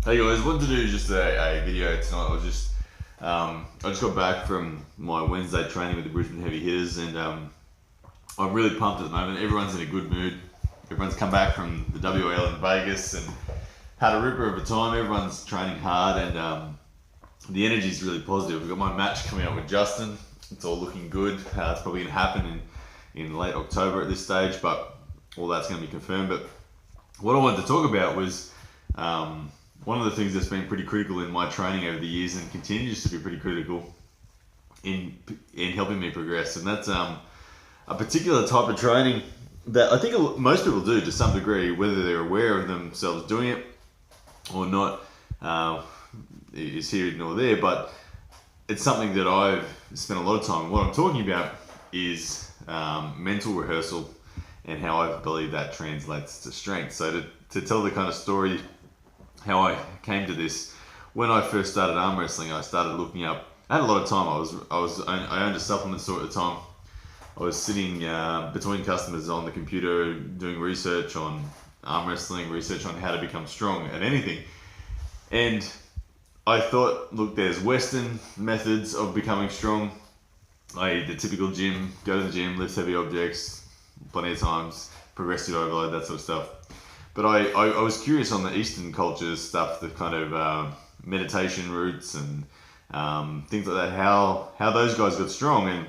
Hey guys, wanted to do just a video tonight. I just got back from my Wednesday training with the Brisbane Heavy Hitters, and I'm really pumped at the moment. Everyone's in a good mood. Everyone's come back from the WL in Vegas and had a ripper of a time. Everyone's training hard, and the energy's really positive. We've got my match coming up with Justin. It's all looking good. It's probably going to happen in late October at this stage, but all that's going to be confirmed. But what I wanted to talk about was one of the things that's been pretty critical in my training over the years and continues to be pretty critical in helping me progress, and that's a particular type of training that I think most people do to some degree, whether they're aware of themselves doing it or not, is here nor there, but it's something that I've spent a lot of time. What I'm talking about is mental rehearsal and how I believe that translates to strength. So to tell the kind of story how I came to this, when I first started arm wrestling, I started looking up. I had a lot of time. I owned a supplement store at the time. I was sitting between customers on the computer doing research on arm wrestling, research on how to become strong at anything. And I thought, look, there's Western methods of becoming strong, i.e. the typical gym, go to the gym, lift heavy objects, plenty of times, progressive overload, that sort of stuff. But I was curious on the Eastern cultures stuff, the kind of meditation routes and things like that, how those guys got strong. And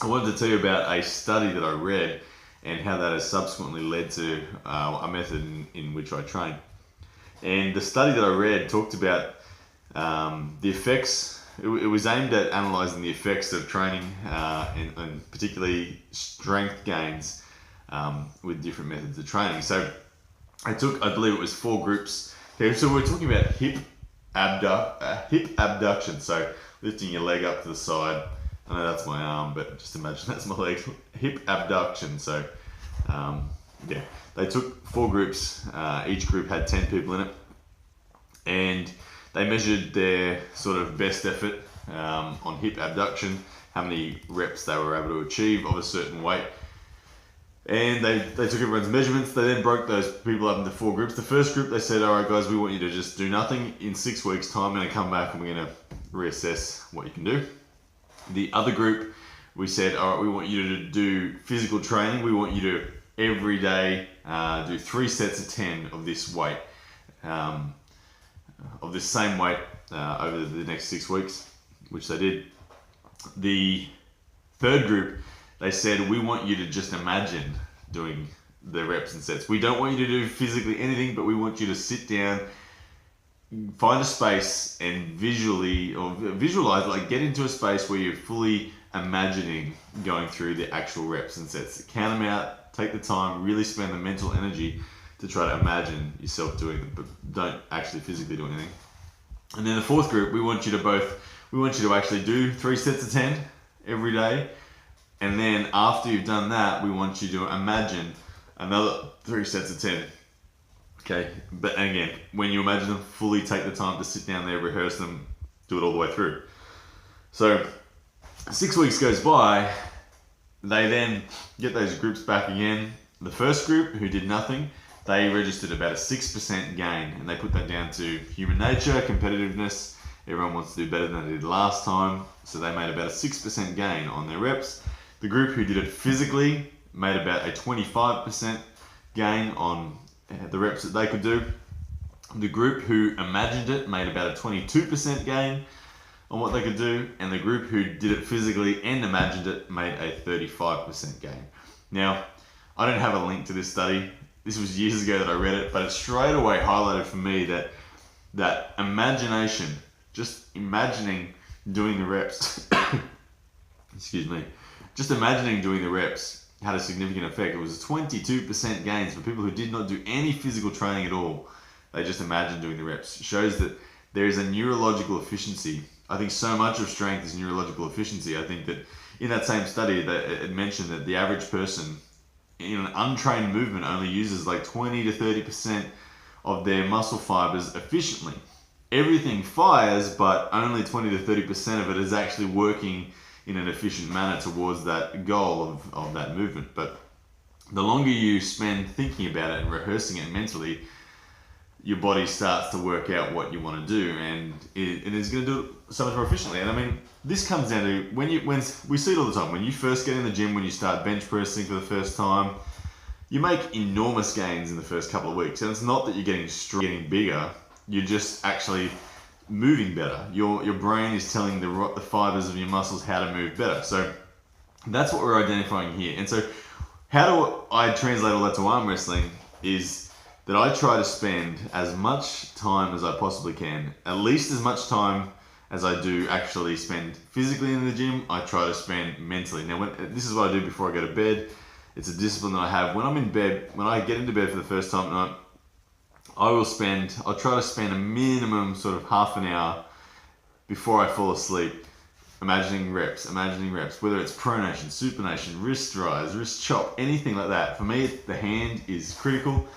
I wanted to tell you about a study that I read and how that has subsequently led to a method in which I train. And the study that I read talked about the effects. It was aimed at analysing the effects of training and particularly strength gains with different methods of training. So I believe it was 4 groups. Okay, so we're talking about hip abduction, so lifting your leg up to the side. I know that's my arm, but just imagine that's my leg. Hip abduction. So yeah, they took 4 groups. Each group had 10 people in it, and they measured their sort of best effort on hip abduction, how many reps they were able to achieve of a certain weight. And they took everyone's measurements. They then broke those people up into 4 groups. The first group, they said, all right, guys, we want you to just do nothing. In 6 weeks' time, we're going to come back and we're going to reassess what you can do. The other group, we said, all right, we want you to do physical training. We want you to, every day, do 3 sets of 10 of this weight, of this same weight over the next 6 weeks, which they did. The third group, they said, we want you to just imagine doing the reps and sets. We don't want you to do physically anything, but we want you to sit down, find a space and visualize, like get into a space where you're fully imagining going through the actual reps and sets. Count them out, take the time, really spend the mental energy to try to imagine yourself doing them, but don't actually physically do anything. And then the fourth group, we want you to actually do 3 sets of 10 every day. And then after you've done that, we want you to imagine another 3 sets of 10. Okay, but again, when you imagine them, fully take the time to sit down there, rehearse them, do it all the way through. So 6 weeks goes by, they then get those groups back again. The first group, who did nothing, they registered about a 6% gain, and they put that down to human nature, competitiveness. Everyone wants to do better than they did last time, so they made about a 6% gain on their reps. The group who did it physically made about a 25% gain on the reps that they could do. The group who imagined it made about a 22% gain on what they could do, and the group who did it physically and imagined it made a 35% gain. Now, I don't have a link to this study. This was years ago that I read it, but it straight away highlighted for me that imagination, just imagining doing the reps, excuse me, just imagining doing the reps had a significant effect. It was 22% gains for people who did not do any physical training at all. They just imagined doing the reps. It shows that there is a neurological efficiency. I think so much of strength is neurological efficiency. I think that in that same study, that it mentioned that the average person in an untrained movement only uses like 20 to 30% of their muscle fibers efficiently. Everything fires, but only 20 to 30% of it is actually working in an efficient manner towards that goal of that movement. But the longer you spend thinking about it and rehearsing it mentally, your body starts to work out what you want to do, and it is going to do it so much more efficiently. And I mean, this comes down to when we see it all the time. When you first get in the gym, when you start bench pressing for the first time, you make enormous gains in the first couple of weeks. And it's not that you're getting getting bigger, you're just actually moving better. Your brain is telling the fibers of your muscles how to move better. So that's what we're identifying here. And so how do I translate all that to arm wrestling is that I try to spend as much time as I possibly can, at least as much time as I do actually spend physically in the gym, I try to spend mentally. Now, this is what I do before I go to bed. It's a discipline that I have. When I'm in bed, when I get into bed for the first time at night, I'll try to spend a minimum sort of half an hour before I fall asleep imagining reps, whether it's pronation, supination, wrist rise, wrist chop, anything like that. For me, the hand is critical.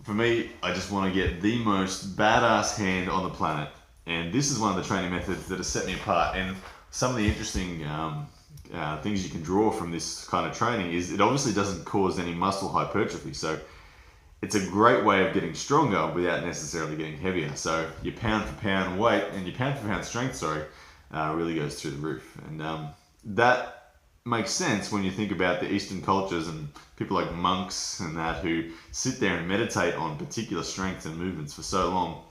For me, I just want to get the most badass hand on the planet. And this is one of the training methods that has set me apart. And some of the interesting things you can draw from this kind of training is it obviously doesn't cause any muscle hypertrophy. So it's a great way of getting stronger without necessarily getting heavier. So your pound for pound weight and your pound for pound strength, really goes through the roof. And that makes sense when you think about the Eastern cultures and people like monks and that who sit there and meditate on particular strengths and movements for so long,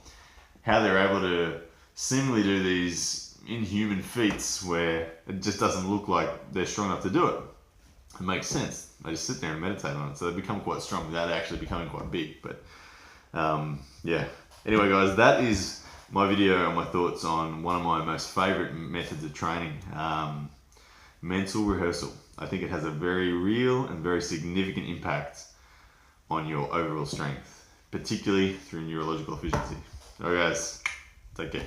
how they're able to seemingly do these inhuman feats where it just doesn't look like they're strong enough to do it. It makes sense. They just sit there and meditate on it, so they become quite strong without actually becoming quite big. But yeah. Anyway, guys, that is my video and my thoughts on one of my most favorite methods of training, mental rehearsal. I think it has a very real and very significant impact on your overall strength, particularly through neurological efficiency. Alright guys, take care.